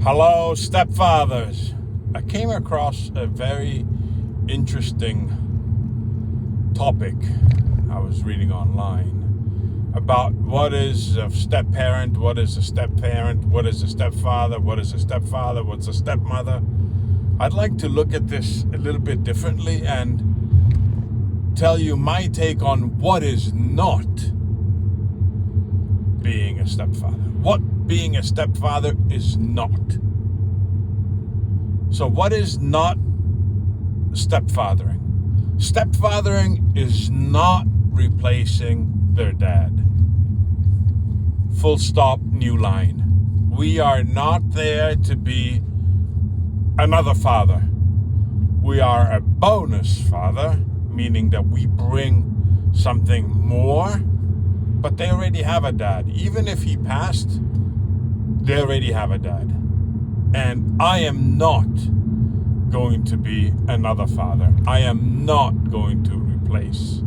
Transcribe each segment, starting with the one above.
Hello, stepfathers. I came across a very interesting topic I was reading online about what is a step-parent, what is a step-parent, what is a stepfather, what is a stepfather, what's a stepmother. I'd like to look at this a little bit differently and tell you my take on what is not being a stepfather. What being a stepfather is not. So what is not stepfathering? Stepfathering is not replacing their dad. Full stop, new line. We are not there to be another father. We are a bonus father, meaning that we bring something more, but they already have a dad. Even if he passed, they already have a dad. And I am not going to be another father. I am not going to replace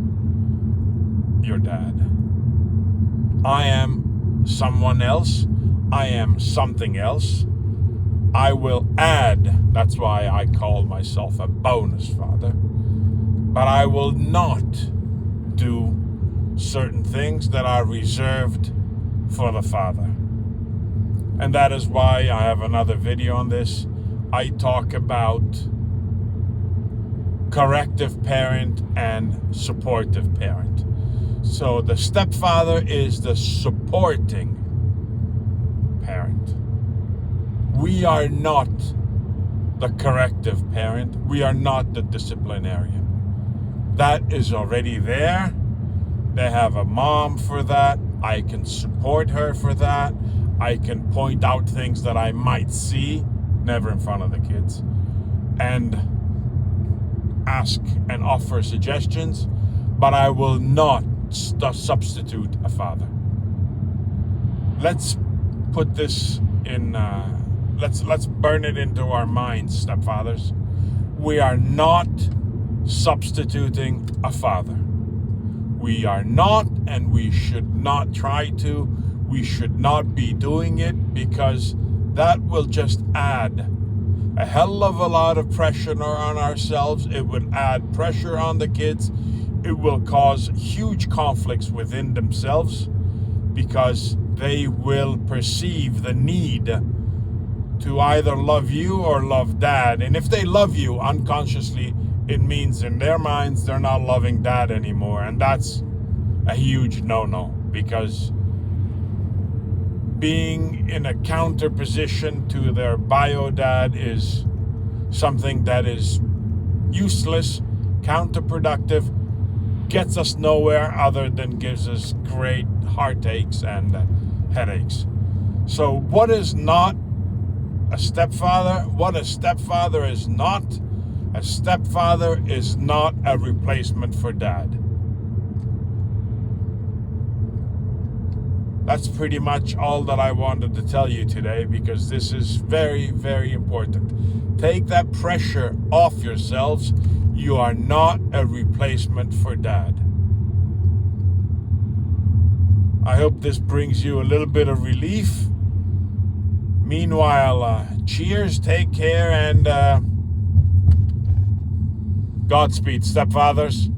your dad. I am someone else. I am something else. I will add. That's why I call myself a bonus father. But I will not do certain things that are reserved for the father. And that is why I have another video on this. I talk about corrective parent and supportive parent. So the stepfather is the supporting parent. We are not the corrective parent. We are not the disciplinarian. That is already there. They have a mom for that. I can support her for that. I can point out things that I might see, never in front of the kids, and ask and offer suggestions, but I will not substitute a father. Let's put this in, let's burn it into our minds, stepfathers. We are not substituting a father. We are not, and we should not try to. We should not be doing it, because that will just add a hell of a lot of pressure on ourselves. It would add pressure on the kids. It will cause huge conflicts within themselves, because they will perceive the need to either love you or love dad. And if they love you unconsciously, it means in their minds they're not loving dad anymore. And that's a huge no-no, because being in a counter position to their bio dad is something that is useless, counterproductive, gets us nowhere other than gives us great heartaches and headaches. So what is not a stepfather? What a stepfather is not? A stepfather is not a replacement for dad. That's pretty much all that I wanted to tell you today, because this is very, very important. Take that pressure off yourselves. You are not a replacement for dad. I hope this brings you a little bit of relief. Meanwhile, cheers, take care, and Godspeed, stepfathers.